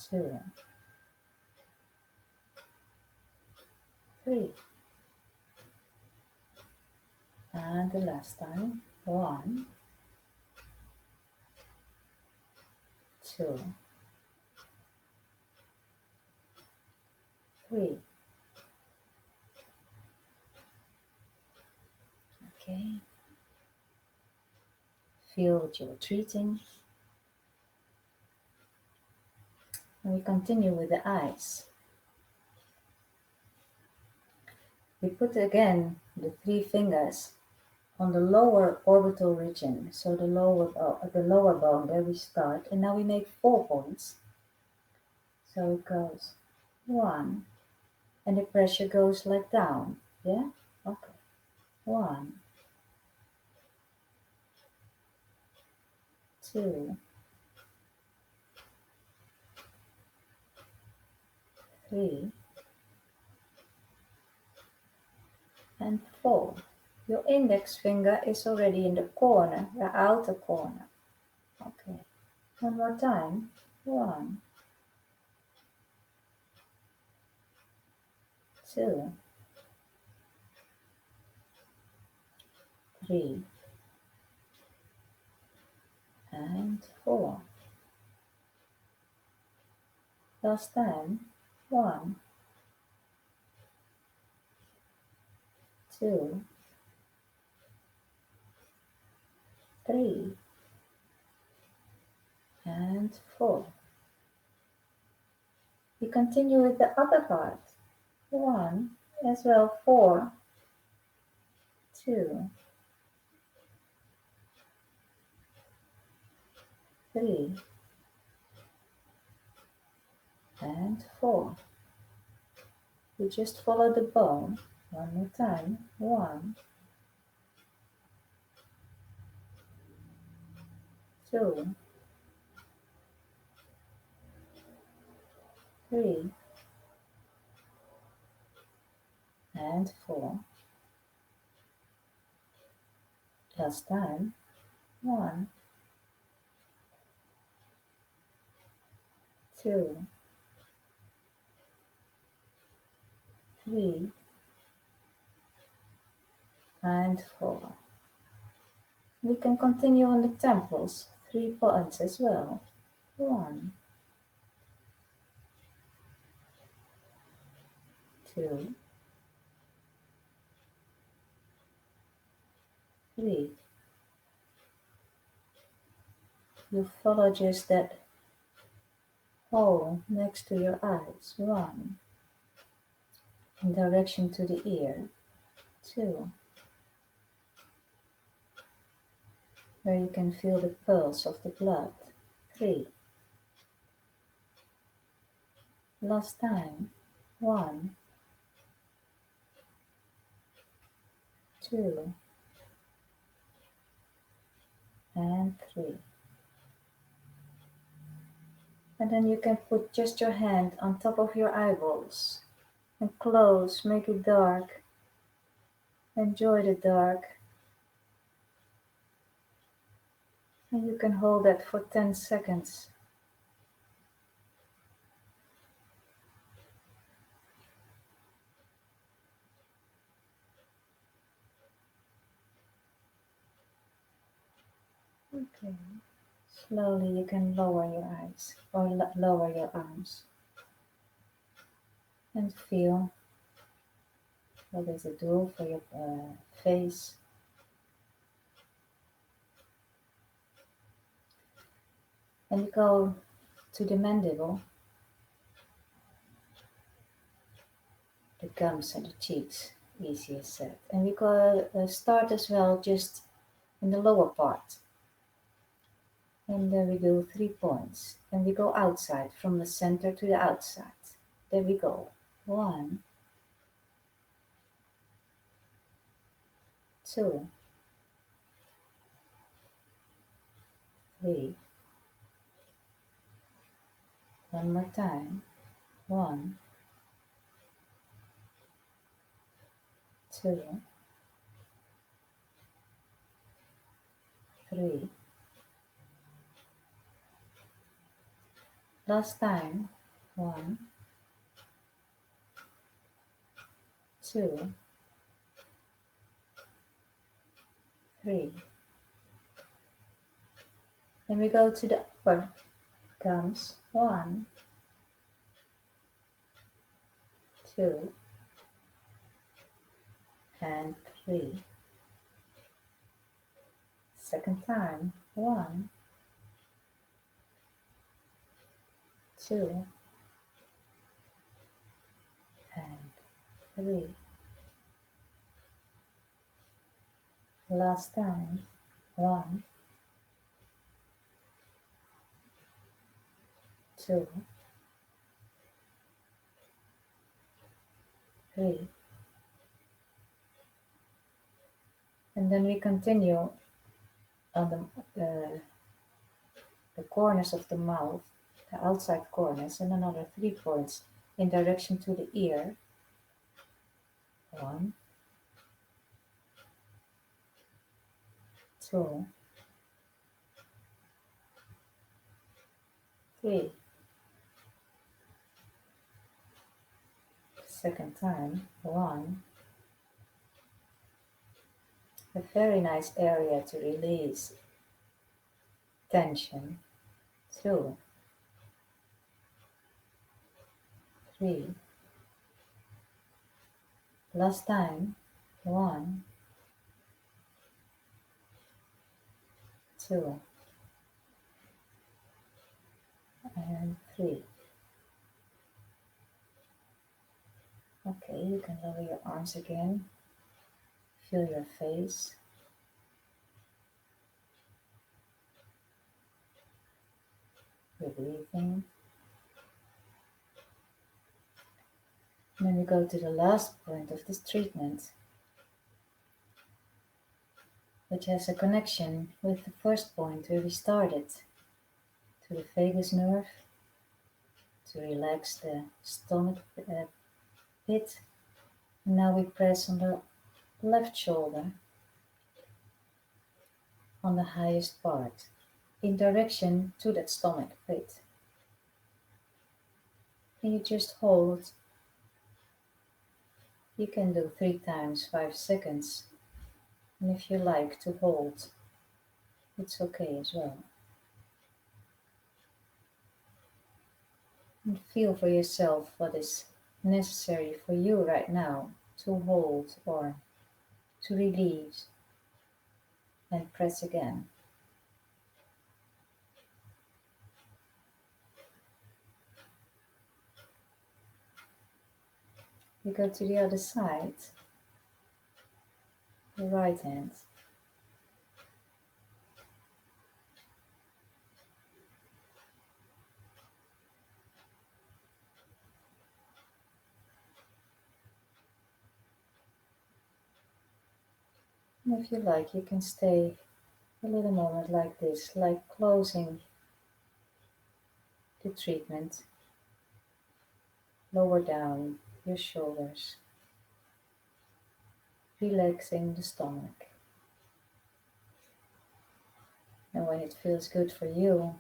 Speaker 2: 2, 3. And the last time. 1, 2, 3. Okay. Feel what you're treating. And we continue with the eyes. We put again the 3 fingers on the lower orbital region, so the lower bone, there we start, and now we make 4 points. So it goes 1, and the pressure goes like down, yeah? Okay. 1, 2, 3, and 4. Your index finger is already in the corner, the outer corner. Okay. One more time. 1, 2, 3, and 4. Last time. 1, 2, 3, and 4. We continue with the other part. 1 as well, 4, 2, 3, and 4. We just follow the bone. One more time. 1, 2, 3, and 4. Last time. 1, 2, 3, and 4. We can continue on the temples, 3 points as well. 1, 2, 3. You follow just that hole next to your eyes. 1. In direction to the ear. 2. Where you can feel the pulse of the blood. 3. Last time. 1, 2, and 3. And then you can put just your hand on top of your eyeballs and close, make it dark. Enjoy the dark. And you can hold that for 10 seconds. Okay. Slowly you can lower your eyes or lower your arms and feel what does it do for your face. And you go to the mandible, the gums and the cheeks, easier said. And we go start as well just in the lower part. And then we do 3 points. And we go outside, from the center to the outside. There we go. 1, 2, 3. One more time. 1, 2, 3. Last time. 1, 2, 3. Then we go to the upper gums. 1, 2, and 3. Second time. 1, 2, and 3. Last time. 1, 2, 3. And then we continue on the corners of the mouth, the outside corners, and another 3 points in direction to the ear. 1, 2, 3. Second time. 1. A very nice area to release tension. 2, 3. Last time. 1, 2, and 3. Okay, you can lower your arms again. Feel your face. Your breathing. And then we go to the last point of this treatment, which has a connection with the first point where we started, to the vagus nerve, to relax the stomach pit. And now we press on the left shoulder, on the highest part, in direction to that stomach pit. And you just hold. You can do 3 times 5 seconds. And if you like to hold, it's okay as well. And feel for yourself what is necessary for you right now to hold or to release and press again. You go to the other side, the right hand. And if you like, you can stay a little moment like this, like closing the treatment. Lower down your shoulders, relaxing the stomach. And when it feels good for you,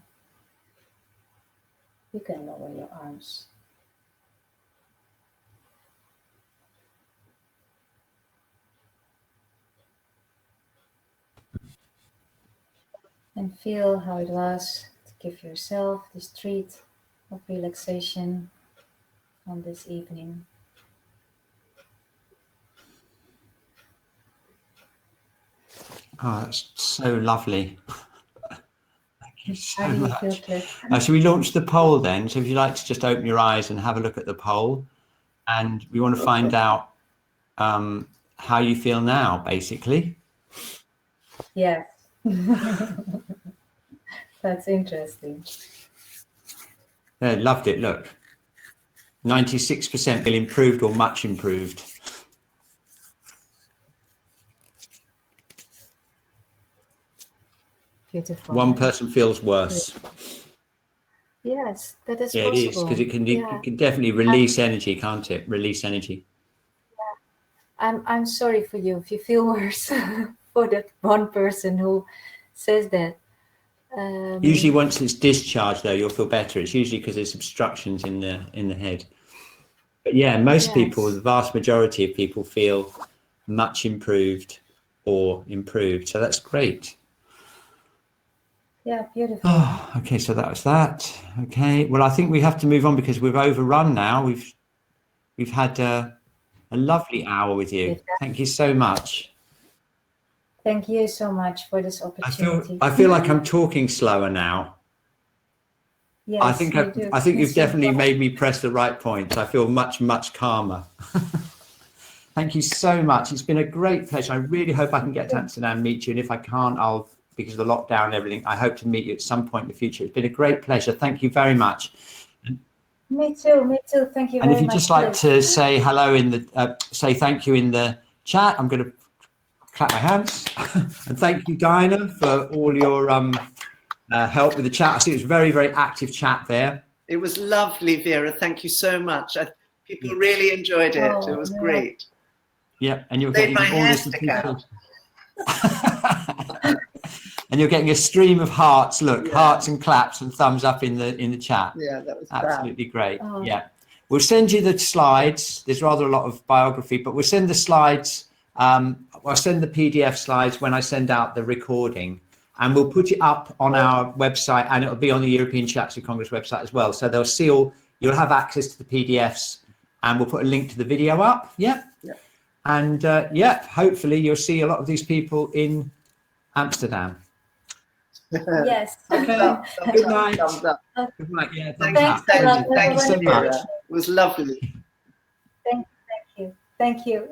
Speaker 2: you can lower your arms. And feel how it was to give yourself this treat of relaxation on this evening.
Speaker 1: Oh, that's so lovely. Thank you so
Speaker 2: How do you
Speaker 1: much.
Speaker 2: feel, Cliff?
Speaker 1: Should we launch the poll then? So if you'd like to just open your eyes and have a look at the poll, and we want to find out how you feel now, basically.
Speaker 2: Yes. That's interesting.
Speaker 1: Yeah, loved it. Look, 96% feel improved or much improved.
Speaker 2: Beautiful.
Speaker 1: One person feels worse.
Speaker 2: Yes, that is
Speaker 1: Yeah,
Speaker 2: possible.
Speaker 1: it is, because it can definitely release energy, can't it? Release energy.
Speaker 2: I'm sorry for you if you feel worse for that one person who says that.
Speaker 1: Usually once it's discharged though, you'll feel better. It's usually because there's obstructions in the head. But yeah, most people, the vast majority of people feel much improved or improved. So that's great.
Speaker 2: Yeah, beautiful.
Speaker 1: Oh, okay, so that was that. Okay, well, I think we have to move on because we've overrun now. We've had a lovely hour with you. Thank you so much.
Speaker 2: Thank you so much for this opportunity.
Speaker 1: I feel like I'm talking slower now.
Speaker 2: Yes,
Speaker 1: I think you've definitely made me press the right points. I feel much calmer. Thank you so much. It's been a great pleasure. I really hope I can get to Amsterdam and meet you. And if I can't, I'll, because of the lockdown and everything, I hope to meet you at some point in the future. It's been a great pleasure. Thank you very much.
Speaker 2: Me too. Thank you very much.
Speaker 1: And if you'd just like to say hello say thank you in the chat, I'm going to clap my hands. And thank you, Dinah, for all your help with the chat. I see it was a very active chat there.
Speaker 4: It was lovely, Vera. Thank you so much. People really enjoyed it. It was great.
Speaker 1: Yeah, and you're getting all this people. And you're getting a stream of hearts. Look, hearts and claps and thumbs up in the chat.
Speaker 4: Yeah, that was
Speaker 1: absolutely great. Oh. Yeah, we'll send you the slides. There's rather a lot of biography, but we'll send the slides. I'll send the PDF slides when I send out the recording, and we'll put it up on our website, and it'll be on the European Shiatsu Congress website as well. So they'll see you'll have access to the PDFs, and we'll put a link to the video up. Yeah. And hopefully you'll see a lot of these people in Amsterdam.
Speaker 2: Yes.
Speaker 1: Okay. Good night.
Speaker 4: Thumbs up.
Speaker 1: Good night. Yeah.
Speaker 4: Thank you so much.
Speaker 2: It
Speaker 4: was lovely.
Speaker 2: Thank you.